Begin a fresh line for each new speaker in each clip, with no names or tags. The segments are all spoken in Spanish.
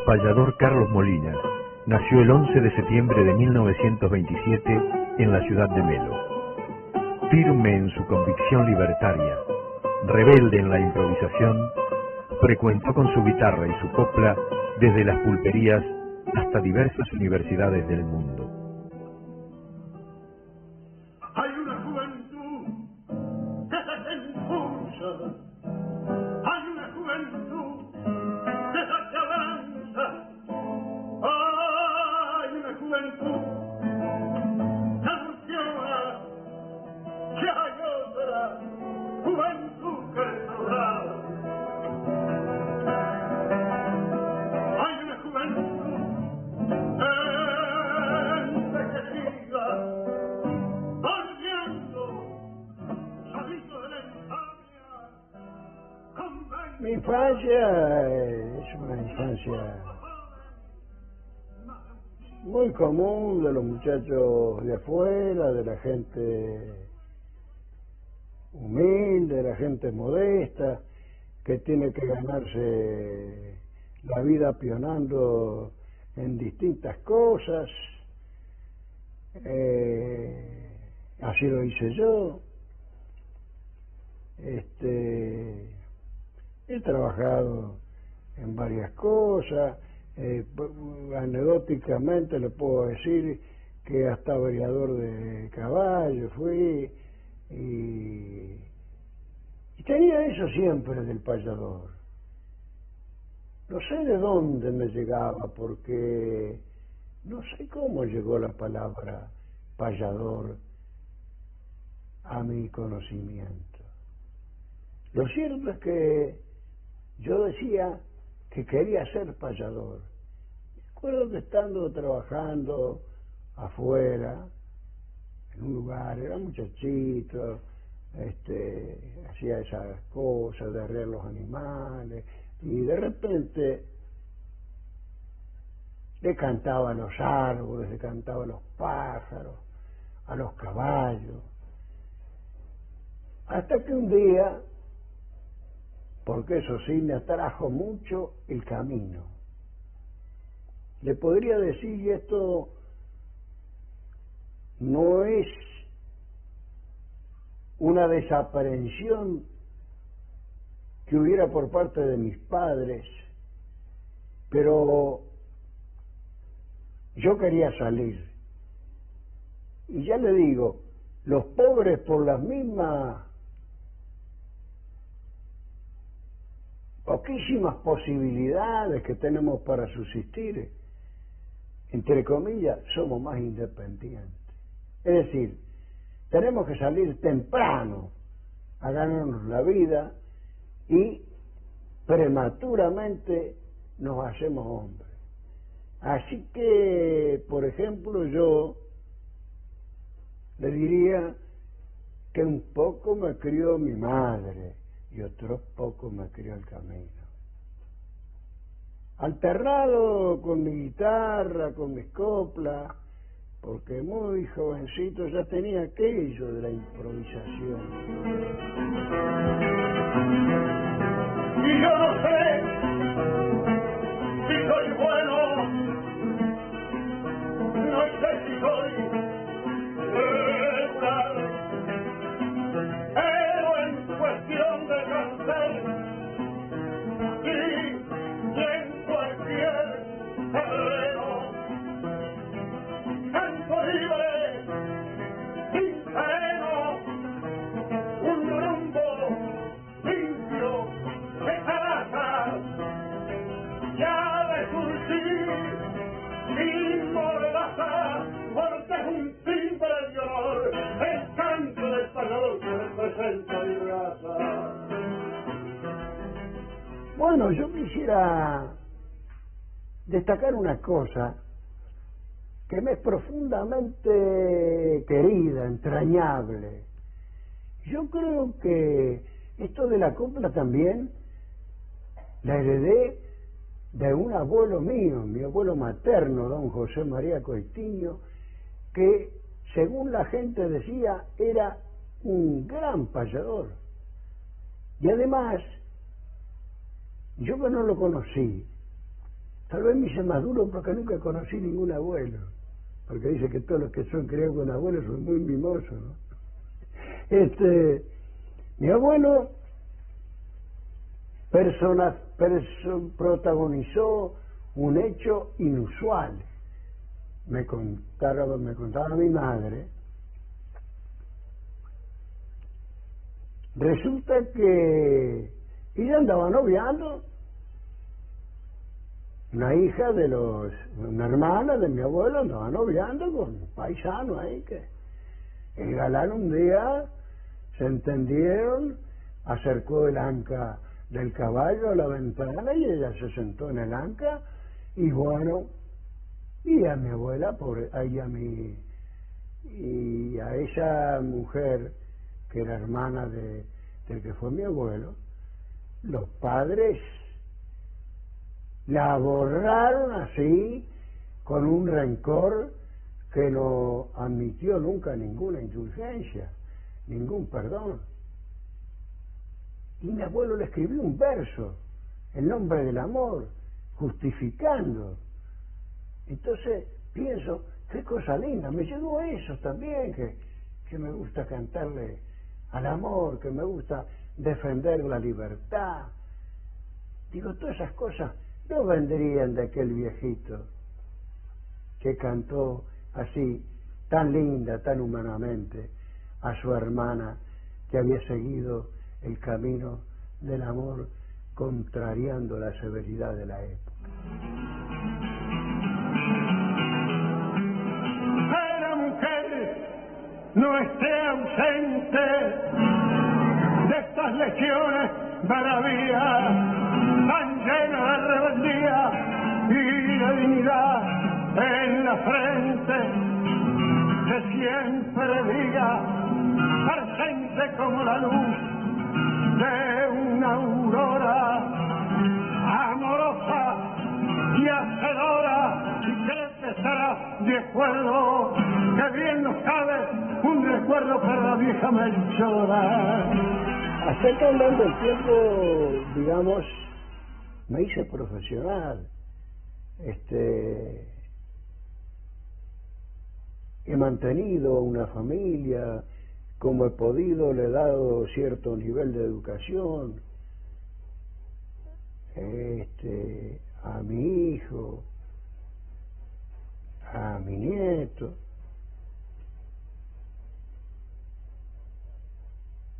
payador Carlos Molina nació el 11 de septiembre de 1927 en la ciudad de Melo. Firme en su convicción libertaria, rebelde en la improvisación, frecuentó con su guitarra y su copla desde las pulperías hasta diversas universidades del mundo.
Hay una juventud que se impulsa, hay una juventud que se avanza, hay una juventud que anunciona que hay otra juventud que restaurar. Hay una juventud envejecida,
mi infancia es una infancia muy común de los muchachos de afuera, de la gente humilde, de la gente modesta, que tiene que ganarse la vida pionando en distintas cosas. Así lo hice yo. He trabajado en varias cosas. Anecdóticamente le puedo decir que hasta variador de caballo fui, y tenía eso siempre del payador. No sé de dónde me llegaba, porque no sé cómo llegó la palabra payador a mi conocimiento. Lo cierto es que yo decía que quería ser payador. Recuerdo que estando trabajando afuera, en un lugar, era muchachito, hacía esas cosas de arrear los animales, y de repente le cantaba a los árboles, le cantaba a los pájaros, a los caballos, hasta que un día, porque eso sí me atrajo mucho el camino, le podría decir, y esto no es una desaprensión que hubiera por parte de mis padres, pero yo quería salir. Y ya le digo, los pobres por las mismas poquísimas posibilidades que tenemos para subsistir, entre comillas, somos más independientes. Es decir, tenemos que salir temprano a ganarnos la vida y prematuramente nos hacemos hombres. Así que, por ejemplo, yo le diría que un poco me crió mi madre y otro poco me crió el camino. Alternado con mi guitarra, con mis coplas, porque muy jovencito ya tenía aquello de la improvisación.
Y yo no sé si soy bueno, no sé si soy regular, pero en cuestión de cantar y en cualquier terreno, canto libre, sin freno, un rumbo limpio de caraza, ya de surgir sin mordaza, porque es un timbre de honor, el canto del payador que representa mi raza.
Bueno, yo quisiera destacar una cosa que me es profundamente querida, entrañable. Yo creo que esto de la copla también la heredé de un abuelo mío, mi abuelo materno, don José María Coitiño, que según la gente decía era un gran payador. Y además, yo que no lo conocí, Tal vez me hice más duro porque nunca conocí ningún abuelo, porque dice que todos los que son criados con abuelos son muy mimosos, ¿no? Mi abuelo protagonizó un hecho inusual. Me contaba mi madre. Resulta que ella andaba noviando, una hermana de mi abuelo andaba noviando con un paisano ahí, que el galán un día se entendieron, acercó el anca del caballo a la ventana y ella se sentó en el anca y bueno, y a mi abuela, y a esa mujer que era hermana del que fue mi abuelo, los padres la borraron así, con un rencor que no admitió nunca ninguna indulgencia, ningún perdón. Y mi abuelo le escribió un verso, en nombre del amor, justificando. Entonces pienso, qué cosa linda, me llegó eso también, que me gusta cantarle al amor, que me gusta defender la libertad. Digo, todas esas cosas no vendrían de aquel viejito que cantó así, tan linda, tan humanamente, a su hermana que había seguido el camino del amor contrariando la severidad de la época.
La mujer no esté ausente de estas lecciones bravías, tan llenas de rebeldía y de dignidad en la frente, que siempre diga, presente como la luz de una aurora amorosa y hacedora, y cree que estará de acuerdo, que bien nos cabe un recuerdo para la vieja Melchora.
Hasta que hablando del tiempo, digamos, me hice profesional. He mantenido una familia, como he podido, le he dado cierto nivel de educación a mi hijo, a mi nieto,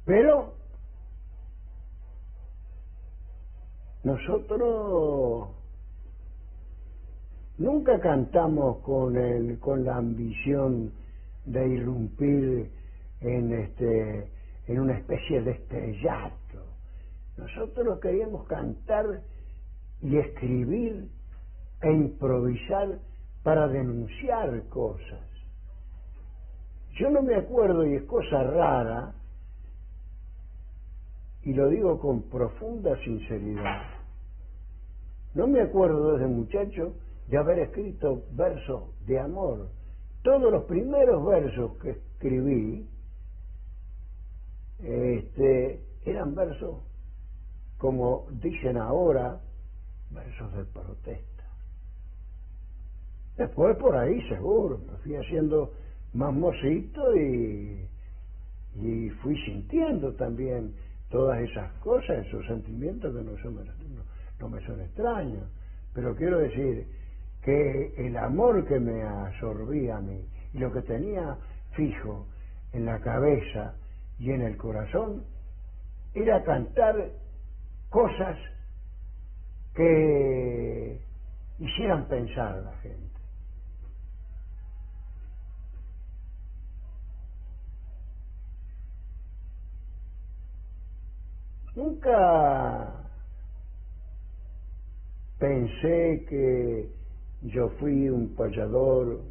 pero nosotros nunca cantamos con la ambición de irrumpir en una especie de estrellato. Nosotros queríamos cantar y escribir e improvisar para denunciar cosas. Yo no me acuerdo, y es cosa rara, y lo digo con profunda sinceridad, no me acuerdo desde muchacho de haber escrito versos de amor. Todos los primeros versos que escribí eran versos, como dicen ahora, versos de protesta. Después por ahí seguro, me fui haciendo más mocito y fui sintiendo también todas esas cosas, esos sentimientos que no me son extraños. Pero quiero decir que el amor que me absorbía a mí y lo que tenía fijo en la cabeza y en el corazón era cantar cosas que hicieran pensar a la gente. Nunca pensé que yo fui un payador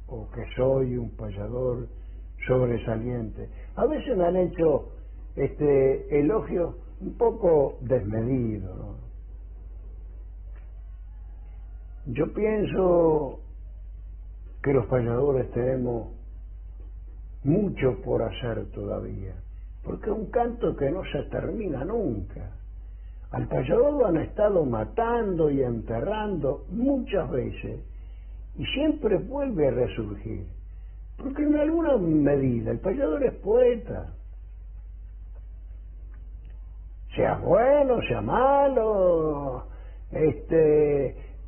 o que soy un payador sobresaliente. A veces me han hecho elogios un poco desmedidos, ¿no? Yo pienso que los payadores tenemos mucho por hacer todavía, porque es un canto que no se termina nunca. Al payador lo han estado matando y enterrando muchas veces y siempre vuelve a resurgir, porque en alguna medida el payador es poeta. Sea bueno, sea malo,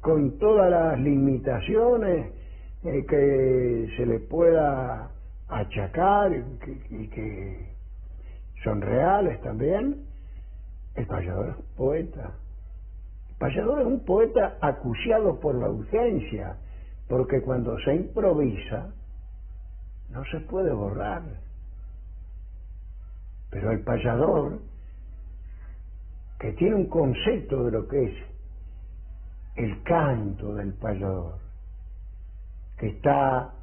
con todas las limitaciones que se le pueda achacar y que son reales también, el payador es un poeta. El payador es un poeta acuciado por la urgencia, porque cuando se improvisa no se puede borrar. Pero el payador, que tiene un concepto de lo que es el canto del payador, que está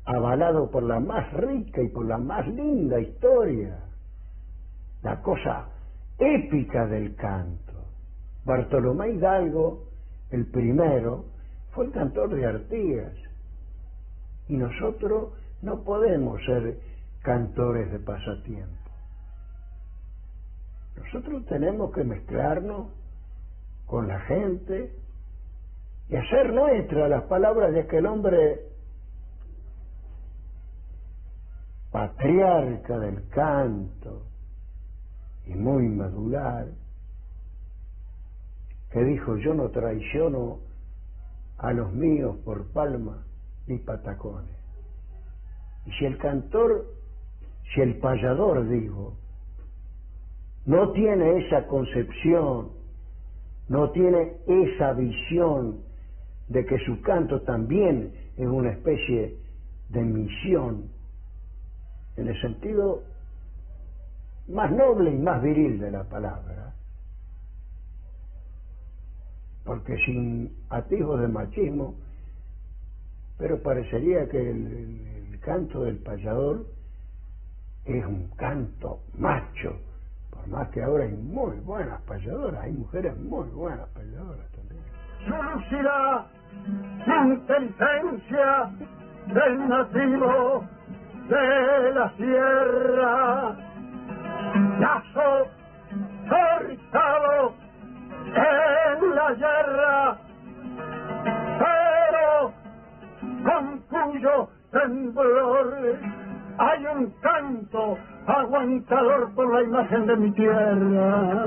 avalado por la más rica y por la más linda historia, la cosa épica del canto. Bartolomé Hidalgo, el primero, fue el cantor de Artigas, y nosotros no podemos ser cantores de pasatiempo. Nosotros tenemos que mezclarnos con la gente y hacer nuestras las palabras de aquel hombre patriarca del canto y muy medular, que dijo: yo no traiciono a los míos por palma ni patacones. Y si el cantor, si el payador, digo, no tiene esa concepción, no tiene esa visión de que su canto también es una especie de misión, en el sentido más noble y más viril de la palabra, porque sin atisbos de machismo, pero parecería que el canto del payador es un canto macho, por más que ahora hay muy buenas payadoras, hay mujeres muy buenas payadoras también.
Su lucidad, inteligencia del nativo de la sierra, lazo cortado en la guerra, pero con cuyo temblor hay un canto aguantador por la imagen de mi tierra.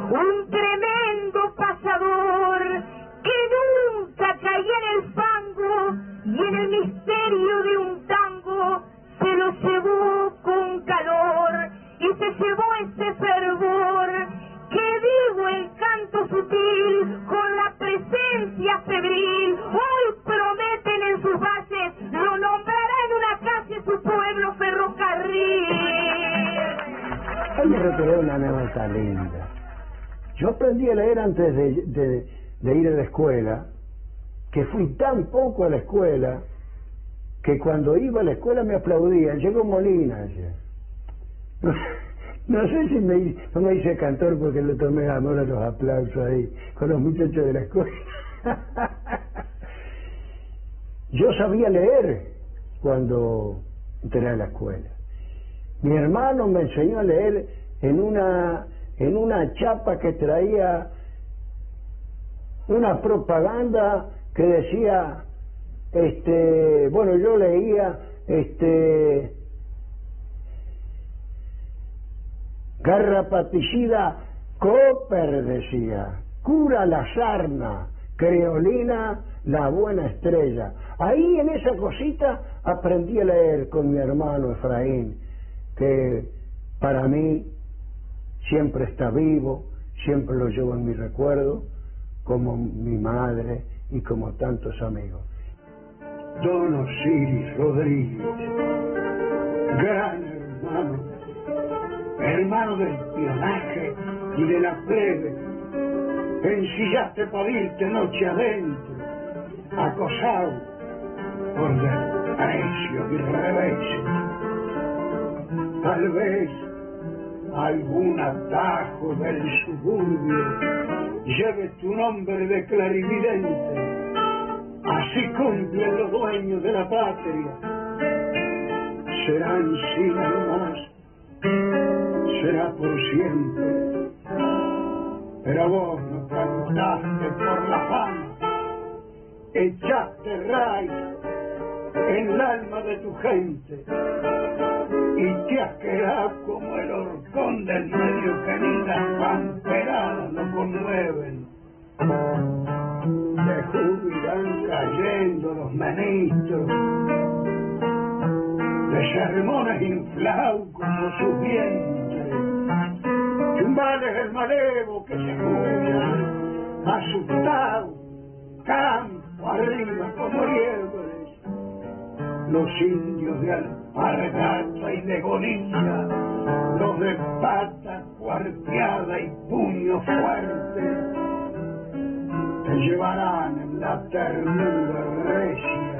Un tremendo pasador que nunca caía en el fango y en el misterio de un tango se lo llevó con calor y se llevó ese fervor que digo el canto sutil con la presencia febril. Hoy prometen en sus bases, lo nombrará en una calle su pueblo ferrocarril.
Ahí me recordé una anécdota linda. Yo aprendí a leer antes de ir a la escuela, que fui tan poco a la escuela que cuando iba a la escuela me aplaudían. Llegó Molina ayer. No sé si no me hice cantor porque le tomé amor a los aplausos ahí con los muchachos de la escuela. Yo sabía leer cuando entré a la escuela. Mi hermano me enseñó a leer en una chapa que traía una propaganda que decía, bueno, yo leía, garrapaticida, Cooper decía, cura la sarna, creolina la buena estrella. Ahí en esa cosita aprendí a leer con mi hermano Efraín, que para mí siempre está vivo, siempre lo llevo en mi recuerdo, como mi madre y como tantos amigos.
Don Osiris Rodríguez, gran hermano, hermano del espionaje y de la plebe, ensillaste para irte noche adentro, acosado por desprecio y revés. Tal vez algún atajo del suburbio lleve tu nombre de clarividente. Así cumplen los dueños de la patria.
serán siglos, será por siempre, pero vos no cantaste por la fama, echaste raíz en el alma de tu gente y te has quedado como el horcón del medio que ni las pamperadas lo conmueven. Se jubilan cayendo los ministros de sermones inflados como sus vientres, chumbales del malevo que se jubilan asustados, campo arriba como liebres, los indios de alpargata y de golilla, los de pata cuarteada y puño fuerte, te llevarán en la ternura recia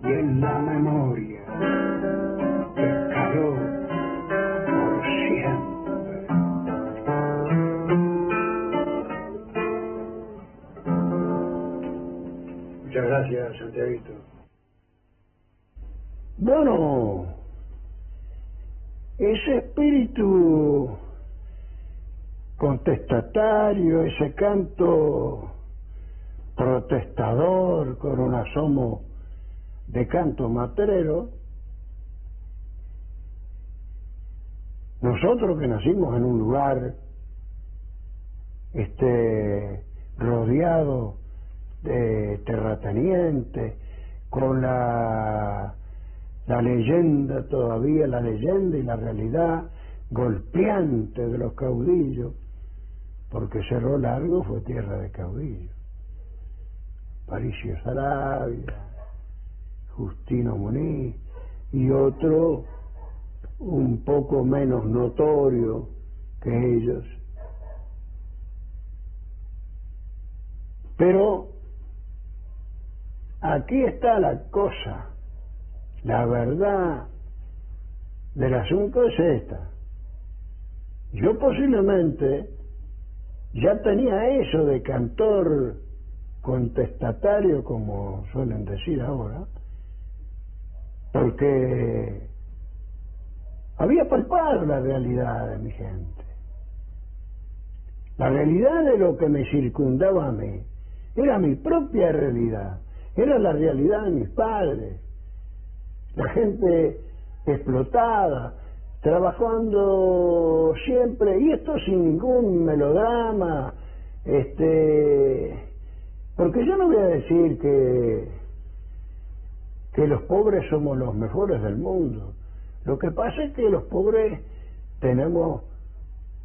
y en la memoria te quedó por siempre. Muchas gracias, Santiaguito. Bueno, ese espíritu contestatario, ese canto protestador con un asomo de canto matrero, nosotros que nacimos en un lugar rodeado de terratenientes, con la leyenda todavía, la leyenda y la realidad golpeante de los caudillos, porque Cerro Largo fue tierra de caudillos. Aparicio Saravia, Justino Muniz y otro un poco menos notorio que ellos. Pero aquí está la cosa, la verdad del asunto es esta. Yo posiblemente ya tenía eso de cantor contestatario, como suelen decir ahora, porque había palpado la realidad de mi gente. La realidad de lo que me circundaba a mí era mi propia realidad, era la realidad de mis padres, la gente explotada, trabajando siempre, y esto sin ningún melodrama, porque yo no voy a decir que los pobres somos los mejores del mundo. Lo que pasa es que los pobres tenemos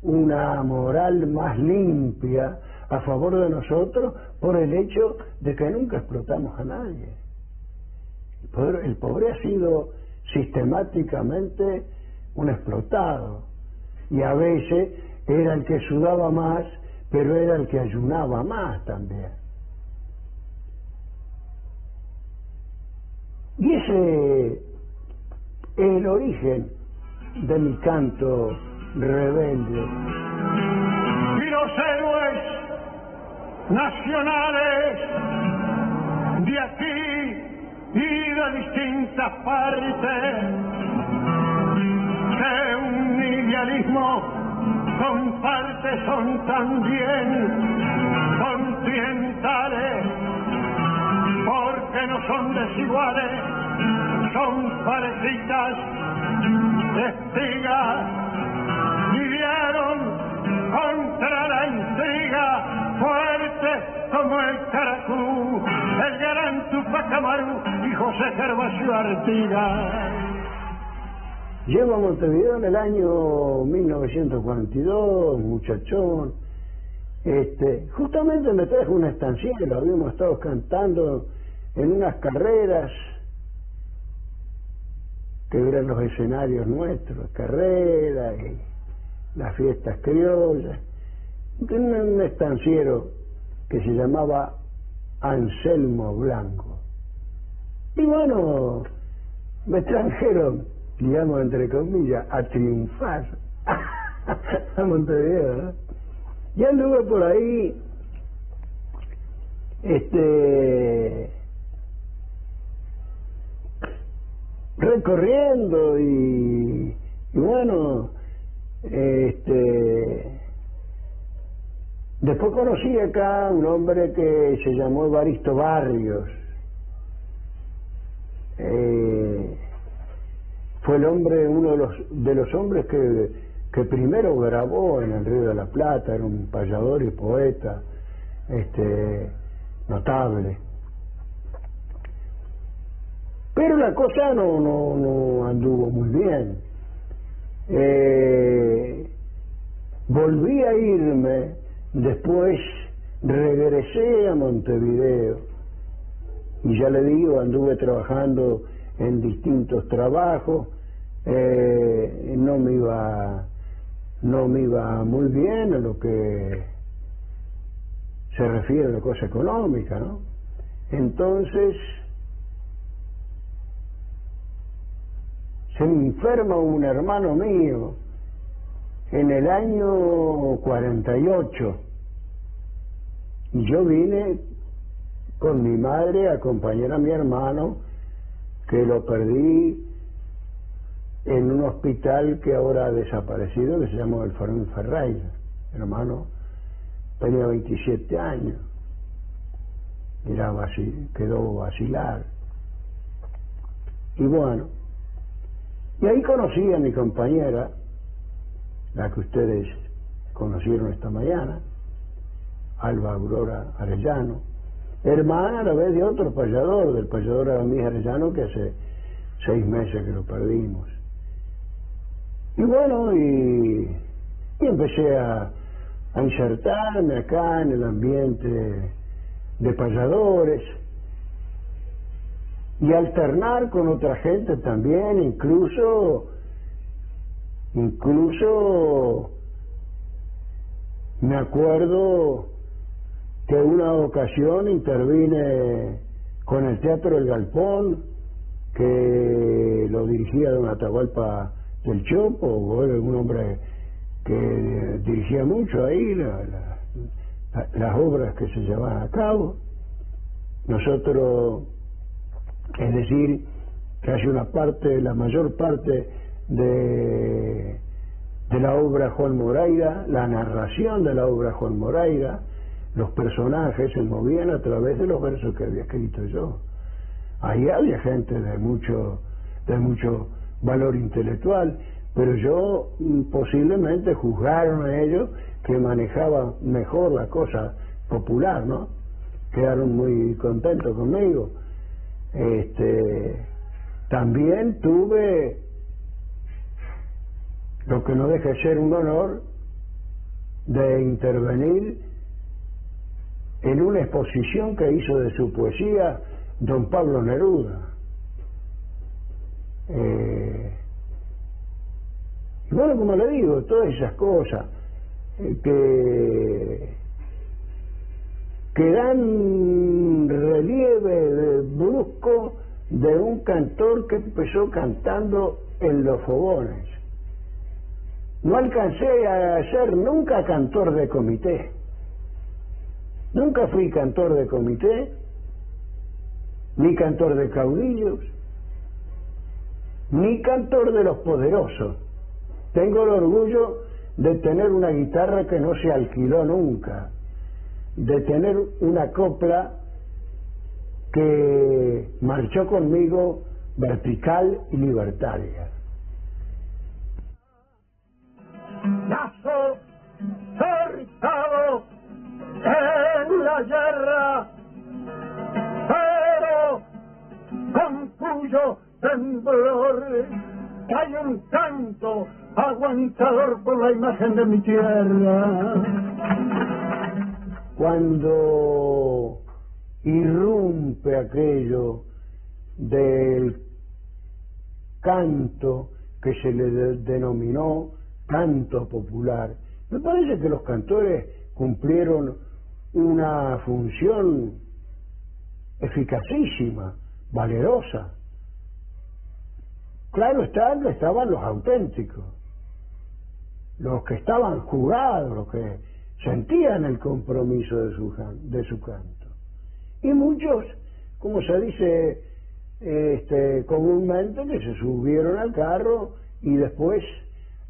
una moral más limpia a favor de nosotros por el hecho de que nunca explotamos a nadie. El pobre ha sido sistemáticamente un explotado, y a veces era el que sudaba más, pero era el que ayunaba más también. Y ese es el origen de mi canto rebelde.
Y los héroes nacionales de aquí y de distintas partes, que un idealismo comparte, son también continentales, porque no son desiguales, son parejitas, espigas, lidiaron contra la intriga, fuerte como el Caracú, el gran Tupac Amaru y José Gervasio Artigas.
Llego a Montevideo en el año 1942, muchachón. Justamente me trajo una estanciera, habíamos estado cantando en unas carreras que eran los escenarios nuestros, carreras y las fiestas criollas. Tenía un estanciero que se llamaba Anselmo Blanco. Y bueno, me trajeron, digamos entre comillas, a triunfar a Montevideo, ¿no? Ya anduve por ahí, recorriendo y bueno, después conocí acá un hombre que se llamó Evaristo Barrios. Fue el hombre, uno de los hombres que primero grabó en el Río de la Plata. Era un payador y poeta notable. Pero la cosa no anduvo muy bien. Volví a irme, después regresé a Montevideo y ya le digo, anduve trabajando en distintos trabajos, no me iba muy bien en lo que se refiere a la cosa económica, ¿no? Entonces se me enferma un hermano mío en el año 48 y yo vine con mi madre a acompañar a mi hermano, que lo perdí en un hospital que ahora ha desaparecido, que se llama el Fermín Ferreira. Mi hermano tenía 27 años, quedó vacilar. Y bueno, y ahí conocí a mi compañera, la que ustedes conocieron esta mañana, Alba Aurora Arellano, hermana a la vez de otro payador, del payador Aramís Arellano, que hace 6 meses que lo perdimos. Y bueno, y empecé a insertarme acá en el ambiente de payadores y alternar con otra gente también, incluso me acuerdo que una ocasión intervine con el Teatro El Galpón, que lo dirigía don Atahualpa del Chopo, un hombre que dirigía mucho ahí las obras que se llevaban a cabo. Nosotros, es decir, casi la mayor parte de la obra Juan Moreira, la narración de la obra Juan Moreira, los personajes se movían a través de los versos que había escrito yo. Ahí había gente de mucho valor intelectual, pero yo posiblemente juzgaron a ellos que manejaban mejor la cosa popular, ¿no? Quedaron muy contentos conmigo. También tuve lo que no deja de ser un honor de intervenir en una exposición que hizo de su poesía don Pablo Neruda. Y bueno, como le digo, todas esas cosas que dan relieve brusco de un cantor que empezó cantando en los fogones. No alcancé a ser nunca cantor de comité. Nunca fui cantor de comité, ni cantor de caudillos, ni cantor de los poderosos. Tengo el orgullo de tener una guitarra que no se alquiló nunca, de tener una copla que marchó conmigo vertical y libertaria.
Nazo cercado en la guerra, pero con cuyo temblor hay un canto aguantador por la imagen de mi tierra.
Cuando irrumpe aquello del canto que se le denominó canto popular, me parece que los cantores cumplieron una función eficacísima, valerosa. Claro está que estaban los auténticos, los que estaban jugados, los que sentían el compromiso de su canto. Y muchos, como se dice comúnmente que se subieron al carro y después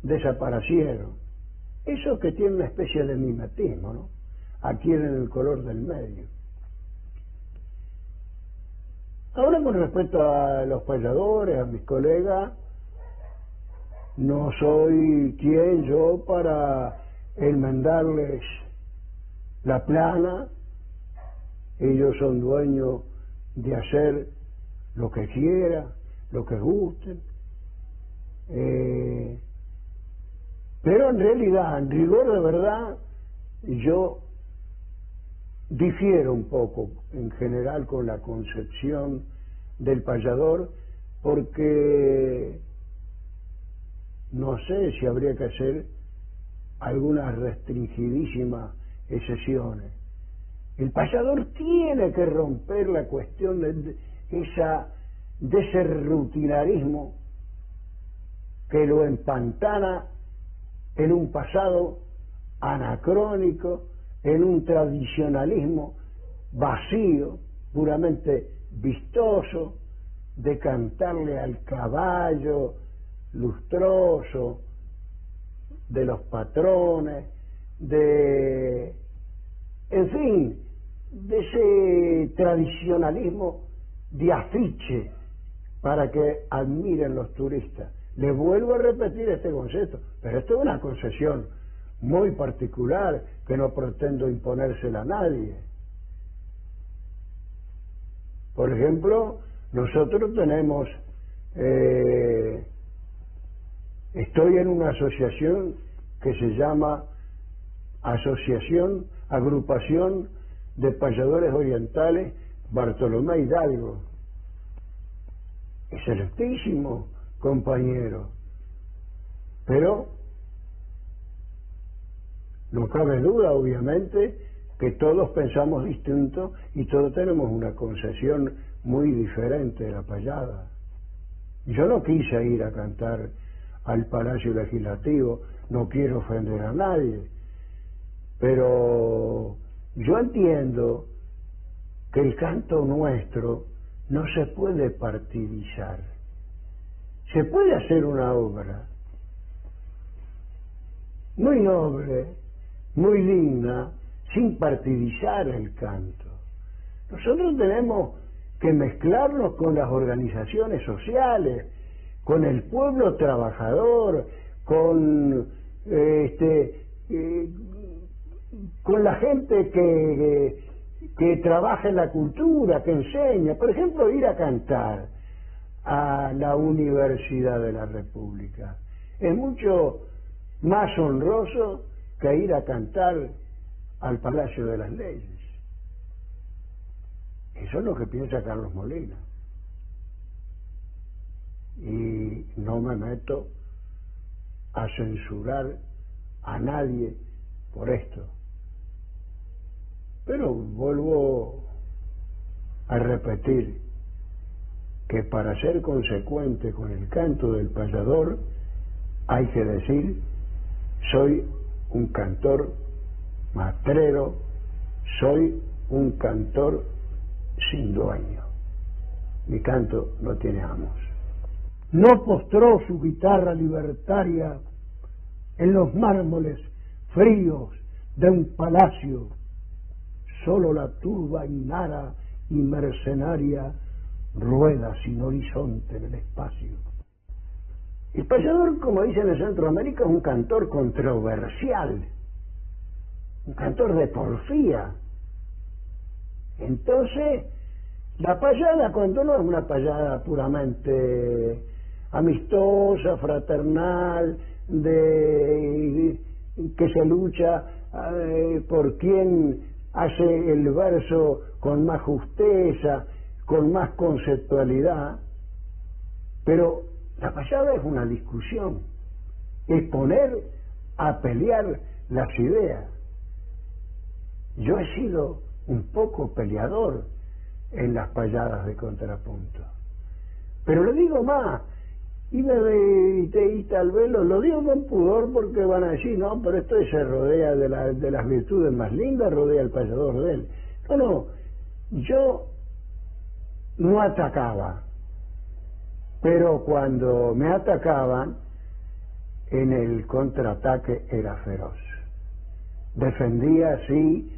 desaparecieron. Eso que tiene una especie de mimetismo, ¿no? Adquieren el color del medio. Ahora, con respecto a los payadores, a mis colegas, no soy quien yo para enmendarles la plana. Ellos son dueños de hacer lo que quieran, lo que gusten. Pero en realidad, en rigor de verdad, yo difiero un poco en general con la concepción del payador, porque no sé si habría que hacer algunas restringidísimas excepciones. El payador tiene que romper la cuestión de ese rutinarismo que lo empantana en un pasado anacrónico, en un tradicionalismo vacío, puramente vistoso, de cantarle al caballo lustroso de los patrones, en fin, de ese tradicionalismo de afiche para que admiren los turistas. Les vuelvo a repetir este concepto, pero esto es una concesión muy particular que no pretendo imponérsela a nadie. Por ejemplo, nosotros tenemos, estoy en una asociación que se llama Agrupación de Payadores Orientales Bartolomé Hidalgo. Excelentísimo compañero, pero no cabe duda, obviamente, que todos pensamos distinto y todos tenemos una concepción muy diferente de la payada. Yo no quise ir a cantar al Palacio Legislativo, no quiero ofender a nadie, pero yo entiendo que el canto nuestro no se puede partidizar. Se puede hacer una obra muy noble, muy digna, sin partidizar el canto. Nosotros tenemos que mezclarnos con las organizaciones sociales, con el pueblo trabajador, con la gente que trabaja en la cultura, que enseña. Por ejemplo, ir a cantar a la Universidad de la República es mucho más honroso que ir a cantar al Palacio de las Leyes. Eso es lo que piensa Carlos Molina. Y no me meto a censurar a nadie por esto. Pero vuelvo a repetir que para ser consecuente con el canto del payador hay que decir: soy un cantor matrero, soy un cantor sin dueño. Mi canto no tiene amos. No postró su guitarra libertaria en los mármoles fríos de un palacio, solo la turba inara y mercenaria rueda sin horizonte en el espacio. El payador, como dicen en Centroamérica, es un cantor controversial, un cantor de porfía. Entonces, la payada, cuando no es una payada puramente amistosa, fraternal, que se lucha por quien hace el verso con más justeza, con más conceptualidad, pero la payada es una discusión, es poner a pelear las ideas. Yo he sido un poco peleador en las payadas de contrapunto, pero le digo más, y tal vez lo digo con pudor porque van a decir: no, pero esto se rodea de las virtudes más lindas, rodea el payador de él. No, yo no atacaba, pero cuando me atacaban, en el contraataque era feroz. Defendía así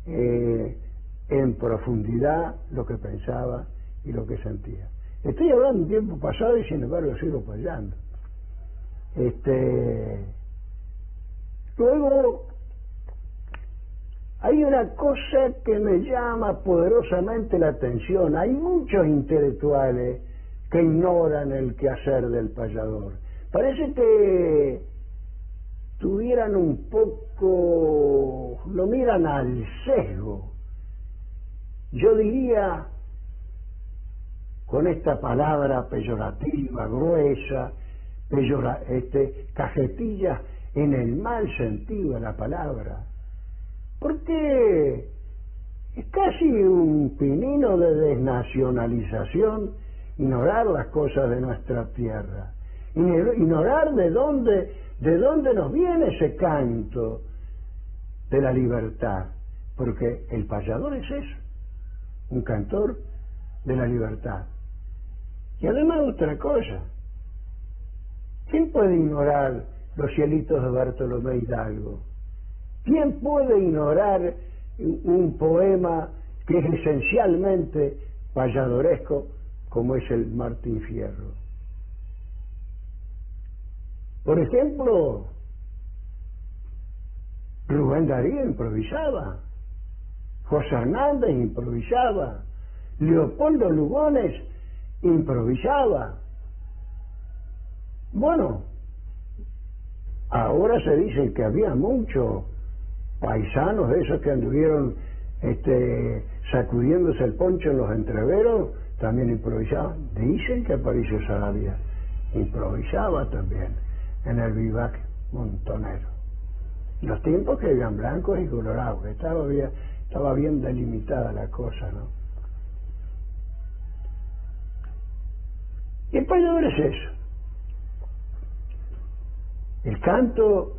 en profundidad lo que pensaba y lo que sentía. Estoy hablando de tiempo pasado y sin embargo sigo apoyando. Luego hay una cosa que me llama poderosamente la atención. Hay muchos intelectuales que ignoran el quehacer del payador. Parece que tuvieran un poco, lo miran al sesgo. Yo diría, con esta palabra peyorativa, gruesa, cajetilla en el mal sentido de la palabra, porque es casi un pinino de desnacionalización ignorar las cosas de nuestra tierra, ignorar de dónde nos viene ese canto de la libertad, porque el payador es eso, un cantor de la libertad. Y además otra cosa, ¿quién puede ignorar los cielitos de Bartolomé Hidalgo? ¿Quién puede ignorar un poema que es esencialmente payadoresco como es el Martín Fierro? Por ejemplo, Rubén Darío improvisaba, José Hernández improvisaba, Leopoldo Lugones improvisaba. Bueno, ahora se dice que había muchos paisanos de esos que anduvieron sacudiéndose el poncho en los entreveros, también improvisaban. Dicen que Aparicio Saravia improvisaba también en el vivac montonero. Los tiempos que eran blancos y colorados, que estaba bien delimitada la cosa, ¿no? Y el payador es eso, el canto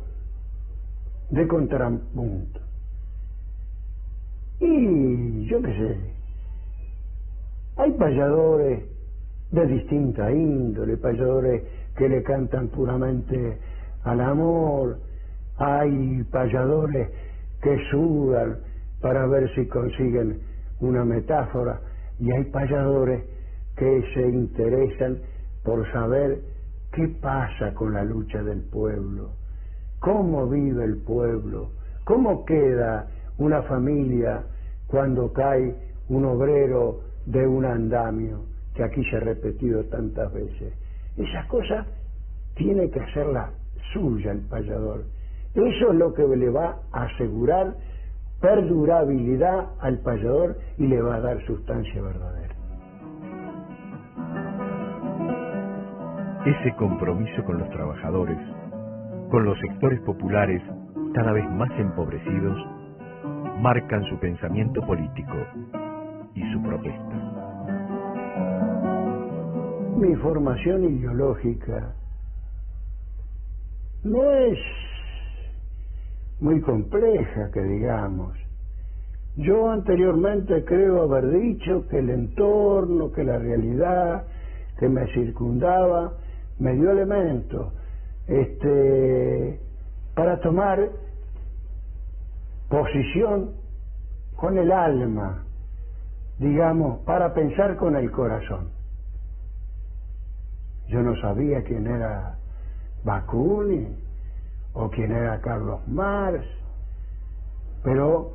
de contrapunto. Y yo qué sé, hay payadores de distinta índole, payadores que le cantan puramente al amor, hay payadores que sudan para ver si consiguen una metáfora, y hay payadores que se interesan por saber qué pasa con la lucha del pueblo, cómo vive el pueblo, cómo queda una familia cuando cae un obrero de un andamio, que aquí se ha repetido tantas veces. Esas cosas tiene que hacerlas suya el payador. Eso es lo que le va a asegurar perdurabilidad al payador y le va a dar sustancia verdadera.
Ese compromiso con los trabajadores, con los sectores populares cada vez más empobrecidos, marcan su pensamiento político y su protesta.
Mi formación ideológica no es muy compleja, que digamos. Yo anteriormente creo haber dicho que el entorno, que la realidad que me circundaba me dio elementos para tomar posición con el alma, digamos, para pensar con el corazón. Yo no sabía quién era Bakunin o quién era Carlos Marx, pero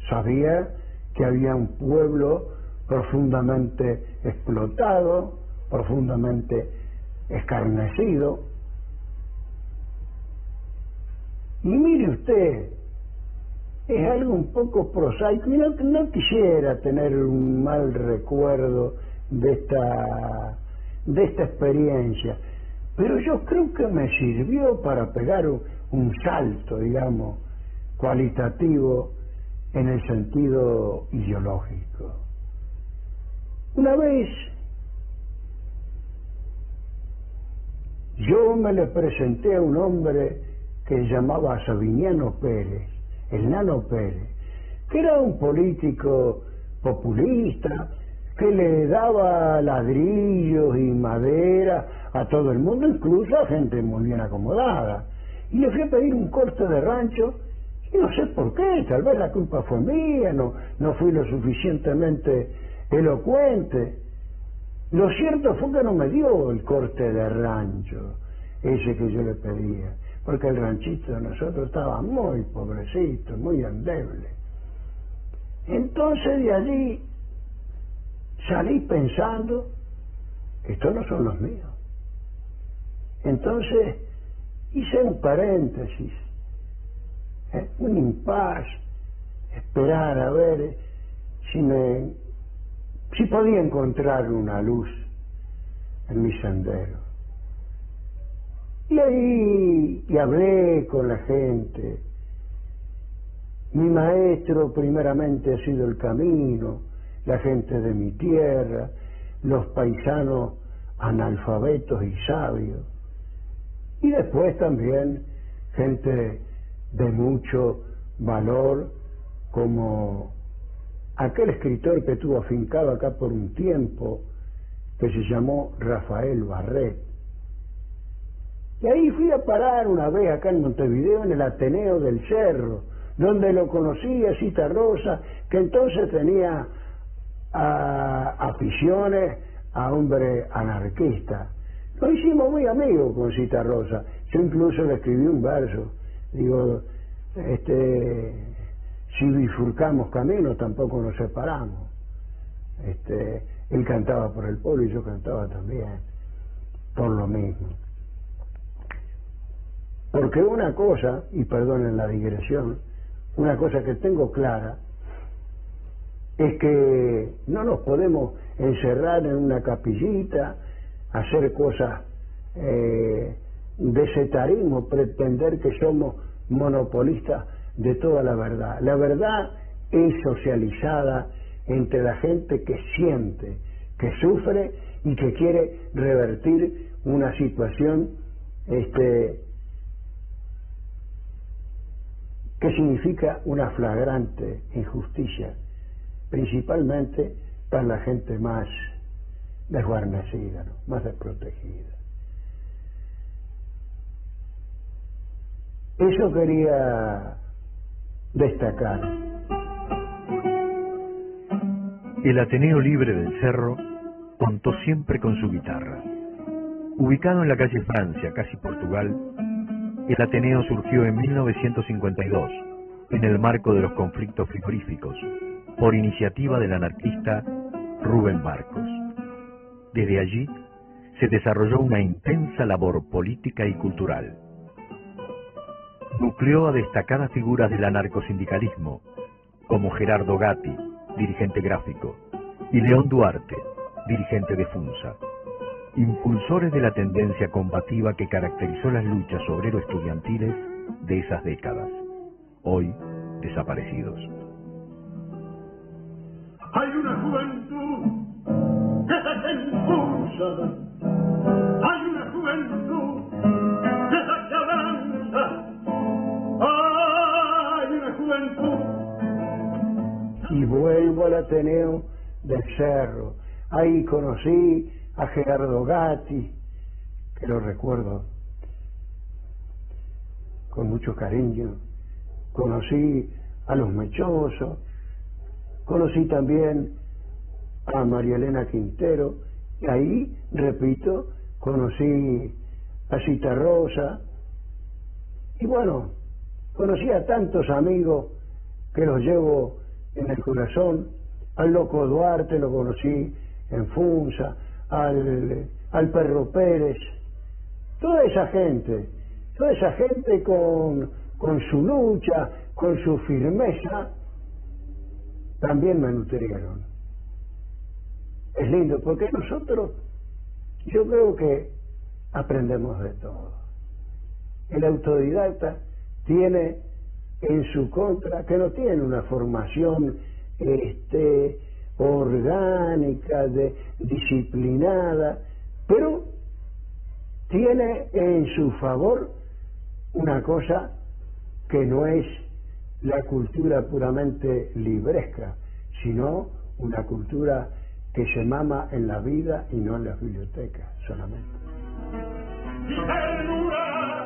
sabía que había un pueblo profundamente explotado, profundamente escarnecido. Y mire usted, es algo un poco prosaico, y no quisiera tener un mal recuerdo de esta experiencia, pero yo creo que me sirvió para pegar un salto, digamos, cualitativo en el sentido ideológico. Una vez yo me le presenté a un hombre que se llamaba Sabiniano Pérez, el Nano Pérez, que era un político populista que le daba ladrillos y madera a todo el mundo, incluso a gente muy bien acomodada. Y le fui a pedir un corte de rancho, y no sé por qué, tal vez la culpa fue mía, no fui lo suficientemente elocuente. Lo cierto fue que no me dio el corte de rancho, ese que yo le pedía, porque el ranchito de nosotros estaba muy pobrecito, muy endeble. Entonces de allí salí pensando, estos no son los míos. Entonces hice un paréntesis, un impas, esperar a ver si podía encontrar una luz en mi sendero. Y ahí hablé con la gente. Mi maestro primeramente ha sido el camino, la gente de mi tierra, los paisanos analfabetos y sabios, y después también gente de mucho valor, como aquel escritor que estuvo afincado acá por un tiempo, que se llamó Rafael Barret. Y ahí fui a parar una vez acá en Montevideo, en el Ateneo del Cerro, donde lo conocí a Citarrosa, que entonces tenía aficiones a hombre anarquista. Nos hicimos muy amigos con Citarrosa. Yo incluso le escribí un verso. Digo, si bifurcamos caminos, tampoco nos separamos. Él cantaba por el pueblo y yo cantaba también por lo mismo. Porque una cosa, y perdonen la digresión, una cosa que tengo clara es que no nos podemos encerrar en una capillita, hacer cosas de setarismo, pretender que somos monopolistas de toda la verdad. La verdad es socializada entre la gente que siente, que sufre y que quiere revertir una situación que significa una flagrante injusticia, principalmente para la gente más desguarnecida, ¿no?, más desprotegida. Eso quería destacar.
El Ateneo Libre del Cerro contó siempre con su guitarra. Ubicado en la calle Francia, casi Portugal, el Ateneo surgió en 1952, en el marco de los conflictos frigoríficos, por iniciativa del anarquista Rubén Marcos. Desde allí se desarrolló una intensa labor política y cultural. Nucleó a destacadas figuras del anarcosindicalismo, como Gerardo Gatti, dirigente gráfico, y León Duarte, dirigente de FUNSA, impulsores de la tendencia combativa que caracterizó las luchas obrero-estudiantiles de esas décadas, hoy desaparecidos.
Hay una juventud que se impulsa, hay una juventud que se avanza, hay una juventud.
Y vuelvo al Ateneo del Cerro. Ahí conocí a Gerardo Gatti, que lo recuerdo con mucho cariño. Conocí a los Mechosos, conocí también a María Elena Quintero, y ahí, repito, conocí a Citarrosa, y bueno, conocí a tantos amigos que los llevo en el corazón. Al Loco Duarte lo conocí en FUNSA, al Perro Pérez, toda esa gente con su lucha, con su firmeza, también me nutrieron. Es lindo, porque nosotros, yo creo que aprendemos de todo. El autodidacta tiene en su contra que no tiene una formación orgánica, disciplinada, pero tiene en su favor una cosa que no es la cultura puramente libresca, sino una cultura que se mama en la vida y no en las bibliotecas solamente.
Y ternura,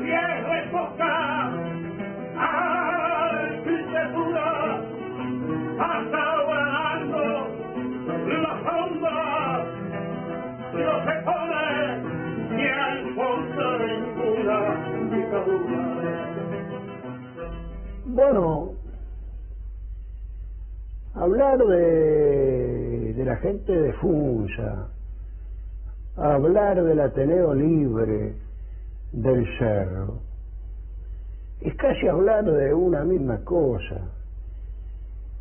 vieja época, arquitectura, pasa volando la sombra, no se pone ni al fondo de ninguna dictadura.
Bueno, hablar de la gente de Funza, hablar del Ateneo Libre del Cerro, es casi hablar de una misma cosa.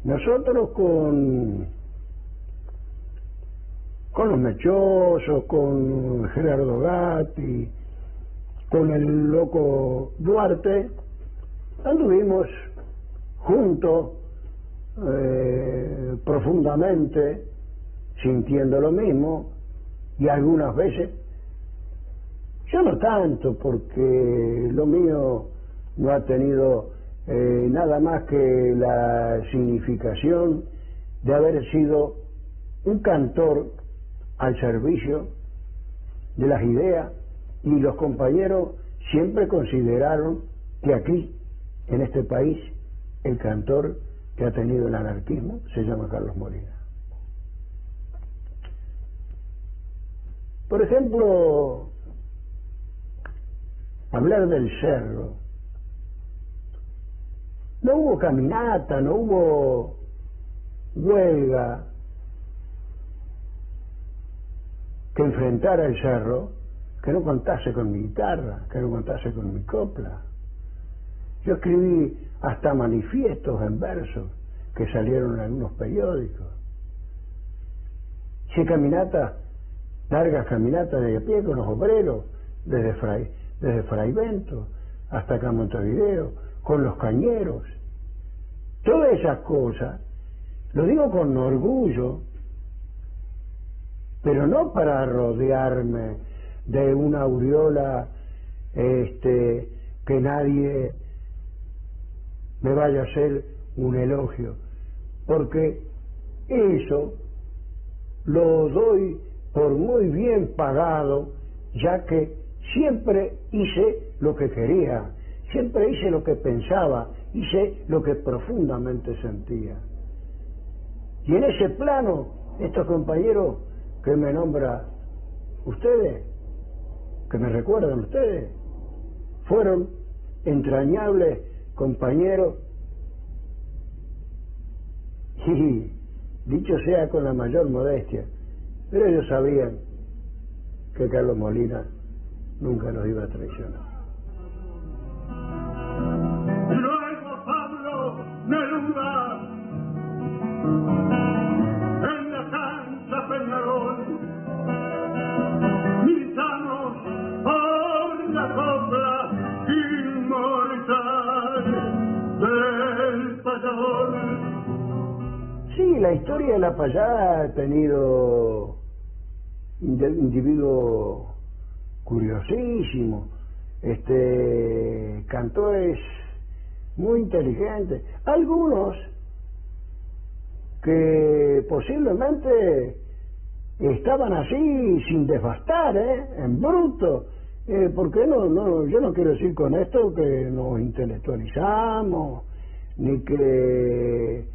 Nosotros con los Mechosos, con Gerardo Gatti, con el loco Duarte, anduvimos juntos profundamente, sintiendo lo mismo, y algunas veces, yo no tanto, porque lo mío no ha tenido nada más que la significación de haber sido un cantor al servicio de las ideas, y los compañeros siempre consideraron que aquí, en este país, el cantor que ha tenido el anarquismo se llama Carlos Molina. Por ejemplo, hablar del Cerro. No hubo caminata, no hubo huelga que enfrentara el Cerro que no contase con mi guitarra, que no contase con mi copla. Yo escribí hasta manifiestos en verso que salieron en algunos periódicos. Hice caminatas, largas caminatas de a pie con los obreros, desde Fraivento hasta acá Montevideo, con los cañeros. Todas esas cosas, lo digo con orgullo, pero no para rodearme de una aureola que nadie me vaya a hacer un elogio, porque eso lo doy por muy bien pagado, ya que siempre hice lo que quería, siempre hice lo que pensaba, hice lo que profundamente sentía. Y en ese plano, estos compañeros que me nombran ustedes, que me recuerdan ustedes, fueron entrañables compañeros, y dicho sea con la mayor modestia, pero ellos sabían que Carlos Molina nunca los iba a traicionar.
Luego Pablo Neruda en la cancha Peñarol, militanos por la copla inmortal del payador.
Sí, la historia de la payada ha tenido individuos curiosísimos, cantores muy inteligentes, algunos que posiblemente estaban así sin desbastar, en bruto, porque yo no quiero decir con esto que nos intelectualizamos ni que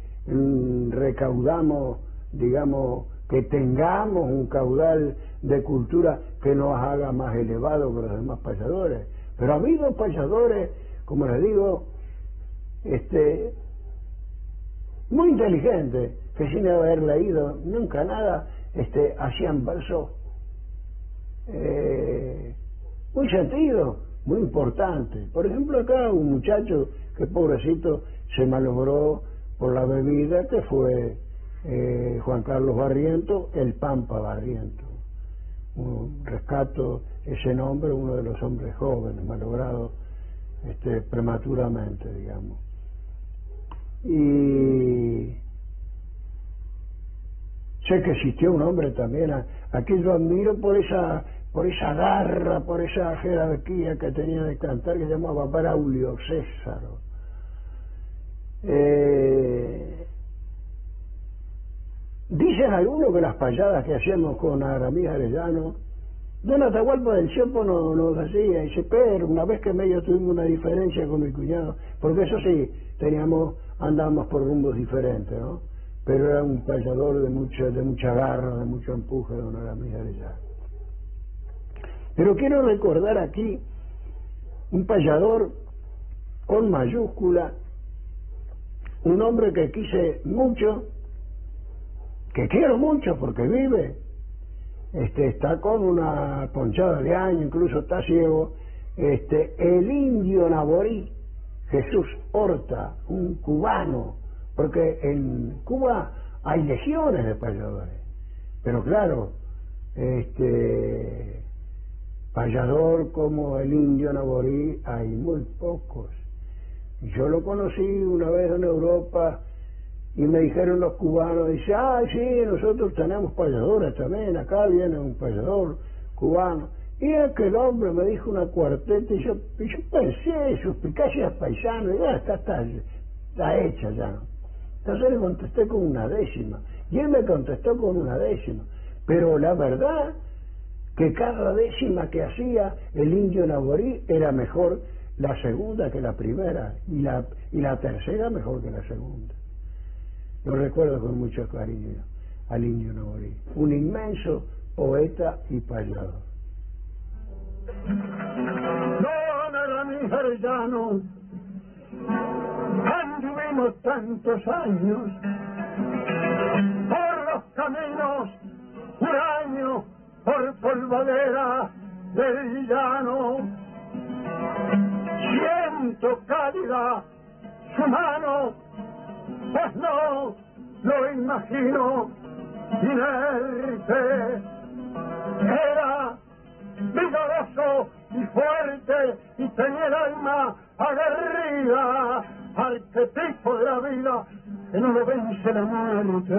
recaudamos, digamos, que tengamos un caudal de cultura que nos haga más elevado que los demás payadores, pero ha habido payadores, como les digo, muy inteligentes, que sin haber leído nunca nada, hacían versos muy sentidos, muy importantes. Por ejemplo, acá un muchacho que pobrecito se malogró por la bebida, que fue Juan Carlos Barriento, el Pampa Barriento. Rescato ese nombre, uno de los hombres jóvenes malogrados prematuramente, digamos. Y sé que existió un hombre también a quien yo admiro por esa garra, por esa jerarquía que tenía de cantar, que se llamaba Braulio Césaro. Dicen algunos que las payadas que hacíamos con Aramís Arellano, Don Atahualpa del Chopo nos hacía, dice, pero una vez que medio tuvimos una diferencia con mi cuñado, porque eso sí, andábamos por rumbos diferentes, ¿no? Pero era un payador de mucha garra, de mucho empuje, Don Aramís Arellano. Pero quiero recordar aquí un payador con mayúscula, un hombre que quise mucho, que quiero mucho porque vive, está con una ponchada de años, incluso está ciego, el indio naborí, Jesús Horta, un cubano, porque en Cuba hay legiones de payadores, pero claro, payador como el indio naborí hay muy pocos. Yo lo conocí una vez en Europa y me dijeron los cubanos, dice, sí, nosotros tenemos payadores también, acá viene un payador cubano. Y aquel hombre me dijo una cuarteta y yo pensé, suspicacias paisanos, y ya está hecha ya. Entonces le contesté con una décima, y él me contestó con una décima. Pero la verdad que cada décima que hacía el indio naborí era mejor la segunda que la primera, y la tercera mejor que la segunda. Lo recuerdo con mucho cariño al indio naborí, un inmenso poeta y payador.
Don Aramís Arellano, anduvimos tantos años por los caminos huraños, por polvadera del llano. Siento cálida su mano, pues no lo imagino inerte. Era vigoroso y fuerte y tenía el alma aguerrida, arquetipo de la vida que no lo vence la muerte.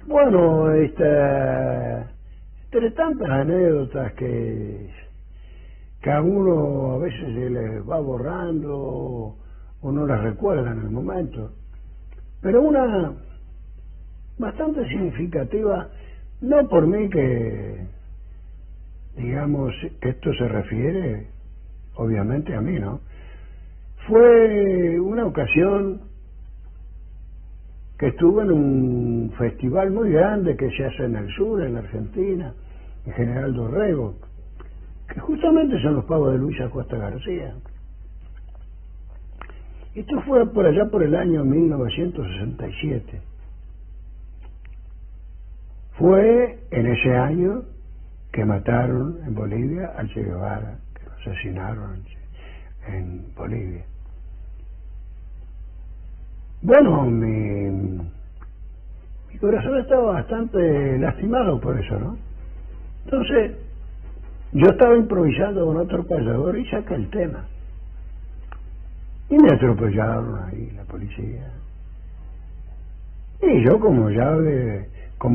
Bueno, entre tantas anécdotas que a uno a veces se les va borrando o no las recuerda en el momento, pero una bastante significativa, no por mí que digamos que esto se refiere obviamente a mí, ¿no? Fue una ocasión que estuve en un festival muy grande que se hace en el sur, en Argentina, en General Dorrego, que justamente son los pagos de Luis Acosta García. Esto fue por allá por el año 1967. Fue en ese año que mataron en Bolivia al Che Guevara, que lo asesinaron en Bolivia. Bueno, mi corazón estaba bastante lastimado por eso, ¿no? Entonces, yo estaba improvisando con otro payador y saqué el tema. Y me atropellaron ahí la policía. Y yo, como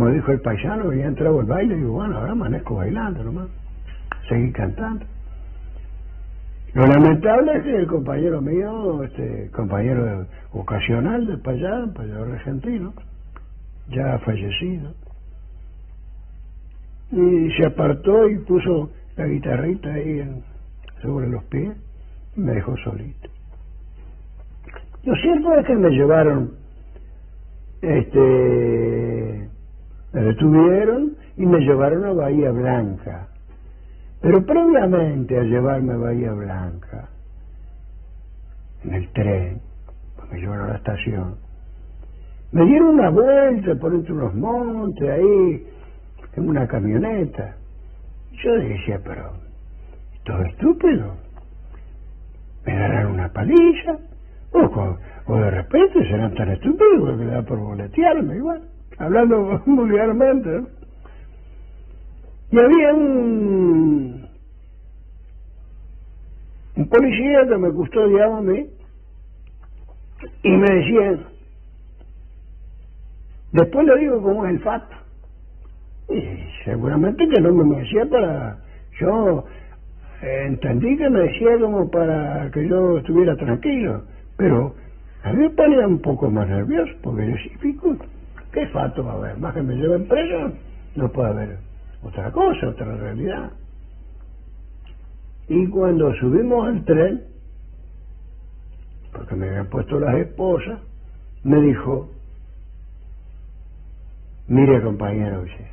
dijo el paisano, había entrado al baile, digo, bueno, ahora amanezco bailando nomás. Seguí cantando. Lo lamentable es que el compañero mío, compañero ocasional del payador, un payador argentino, ya fallecido, y se apartó y puso la guitarrita ahí sobre los pies y me dejó solito. Lo cierto es que me llevaron, me detuvieron y me llevaron a Bahía Blanca. Pero previamente a llevarme a Bahía Blanca, en el tren, me llevaron a la estación, me dieron una vuelta por entre unos montes ahí, en una camioneta. Yo decía, pero, todo estúpido, me darán una paliza, o de repente serán tan estúpidos que me da por boletearme, igual, hablando vulgarmente, ¿no? Y había un policía que me custodiaba a mí y me decía, después le digo cómo es el fato. Y seguramente que no me decía yo entendí que me decía como para que yo estuviera tranquilo, pero a mí me ponía un poco más nervioso, porque yo sí, fico, ¿qué fato va a haber? Más que me lleven preso, no puede haber otra cosa, otra realidad. Y cuando subimos al tren, porque me habían puesto las esposas, me dijo, mire compañero, dice,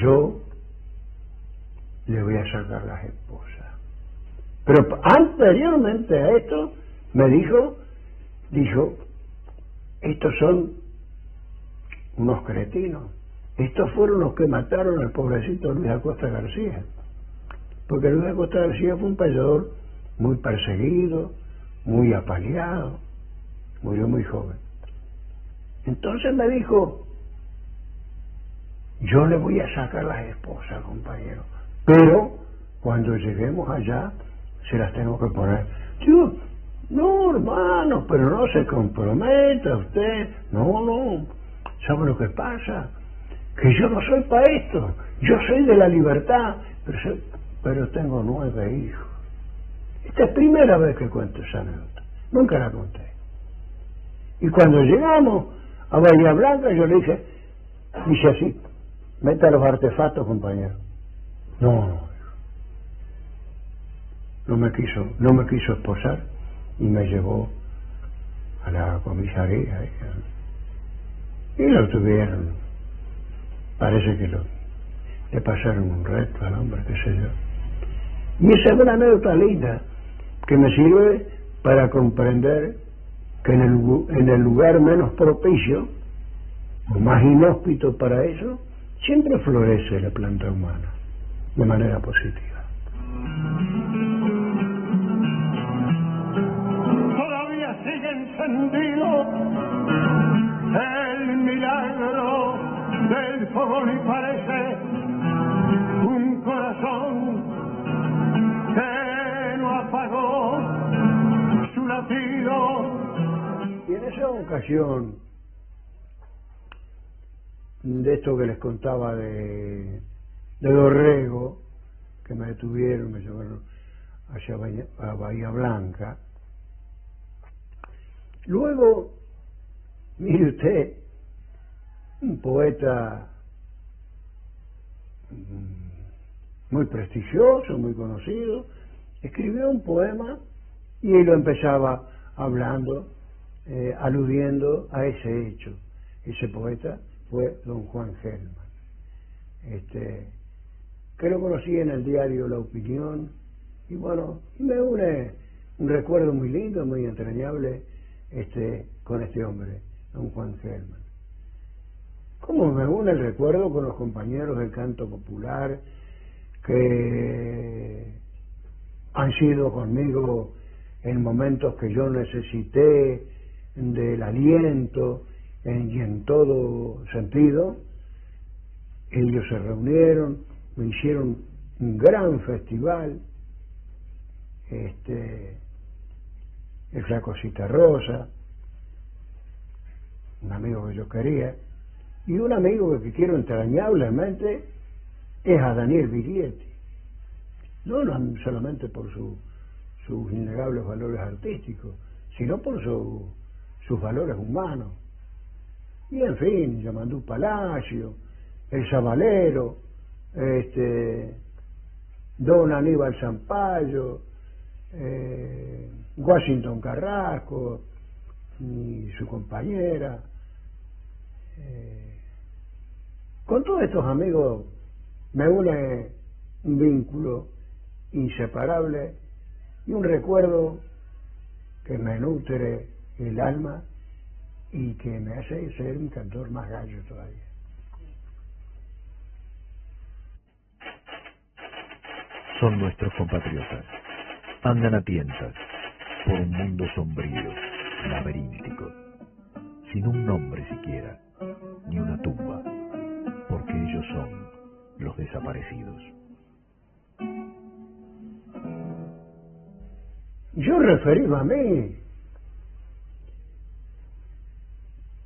yo le voy a sacar las esposas. Pero anteriormente a esto me dijo, estos son unos cretinos, estos fueron los que mataron al pobrecito Luis Acosta García, porque Luis Acosta García fue un payador muy perseguido, muy apaleado, murió muy joven. Entonces me dijo, yo le voy a sacar las esposas, compañero, pero cuando lleguemos allá se las tengo que poner. Digo, no, hermano, pero no se comprometa usted. No, ¿sabe lo que pasa? Que yo no soy para esto, yo soy de la libertad, pero tengo 9 hijos. Esta es primera vez que cuento esa anécdota, nunca la conté. Y cuando llegamos a Bahía Blanca, yo le dije así, meta los artefactos, compañero. No me quiso esposar y me llevó a la comisaría y lo tuvieron. Parece que le pasaron un reto al hombre, qué sé yo. Y esa es una anécdota linda que me sirve para comprender que en el lugar menos propicio o más inhóspito para eso, siempre florece la planta humana de manera positiva.
Todavía sigue encendido el milagro del fogón y parece un corazón que no apagó su latido.
Y en esa ocasión, de esto que les contaba de Dorrego, que me detuvieron, me llevaron hacia Bahía Blanca. Luego, mire usted, un poeta muy prestigioso, muy conocido, escribió un poema y lo empezaba hablando, aludiendo a ese hecho. Ese poeta fue don Juan Gelman, que lo conocí en el diario La Opinión, y bueno, me une un recuerdo muy lindo, muy entrañable con este hombre, don Juan Gelman. Como me une el recuerdo con los compañeros del canto popular que han sido conmigo en momentos que yo necesité del aliento y en todo sentido. Ellos se reunieron, me hicieron un gran festival, el Flaco Citarrosa, un amigo que yo quería, y un amigo que quiero entrañablemente es a Daniel Viglietti, no solamente por sus innegables valores artísticos, sino por sus valores humanos. Y en fin, Yamandú Palacio, el Zabalero, don Aníbal Zampayo, Washington Carrasco y su compañera. Con todos estos amigos me une un vínculo inseparable y un recuerdo que me nutre el alma y que me hace ser un cantor más gallo todavía.
Son nuestros compatriotas. Andan a tientas por un mundo sombrío, laberíntico, sin un nombre siquiera, ni una tumba, porque ellos son los desaparecidos.
Yo referido a mí,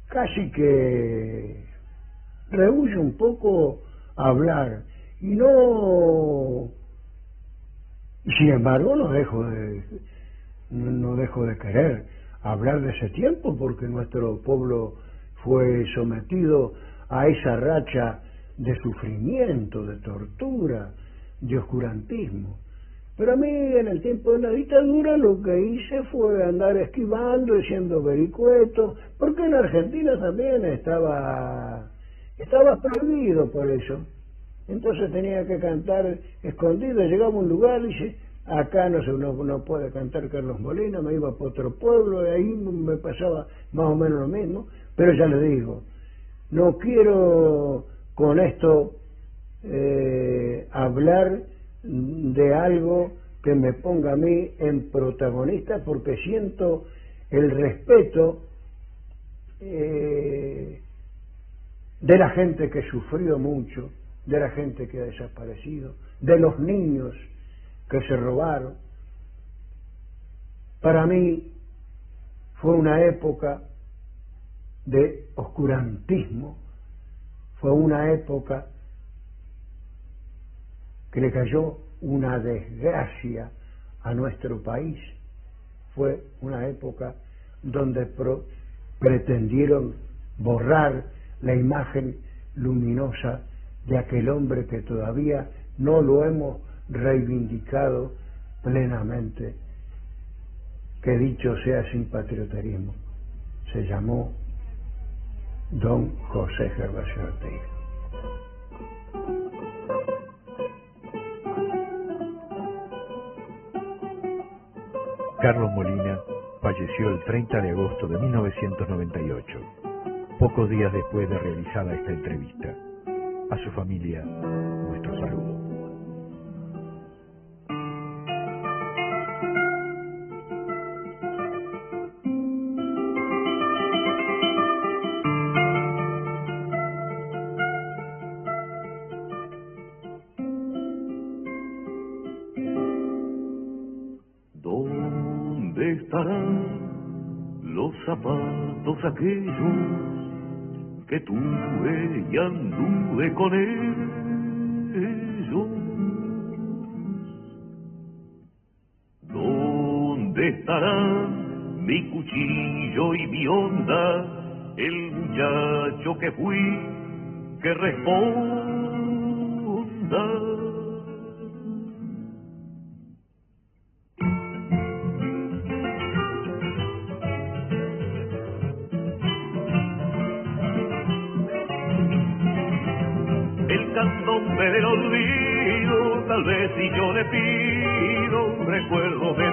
casi que rehuyo un poco a hablar, y no, sin embargo no dejo de querer hablar de ese tiempo, porque nuestro pueblo fue sometido a esa racha de sufrimiento, de tortura, de oscurantismo. Pero a mí, en el tiempo de la dictadura, lo que hice fue andar esquivando y siendo vericueto, porque en Argentina también estaba prohibido por eso. Entonces tenía que cantar escondido. Llegaba a un lugar y dice, acá no puede cantar Carlos Molina, me iba para otro pueblo, y ahí me pasaba más o menos lo mismo. Pero ya le digo, no quiero con esto hablar de algo que me ponga a mí en protagonista, porque siento el respeto de la gente que sufrió mucho, de la gente que ha desaparecido, de los niños que se robaron. Para mí fue una época de oscurantismo, fue una época que le cayó una desgracia a nuestro país, fue una época donde pretendieron borrar la imagen luminosa de aquel hombre que todavía no lo hemos reivindicado plenamente, que dicho sea sin patrioterismo, se llamó don José Gervasio Ortega.
Carlos Molina falleció el 30 de agosto de 1998, pocos días después de realizada esta entrevista. A su familia, nuestro saludo.
¿Dónde estarán los zapatos aquellos que tuve y anduve con ellos? ¿Dónde estarán mi cuchillo y mi onda, el muchacho que fui, que responda? Del olvido, tal vez si yo le pido recuerdos de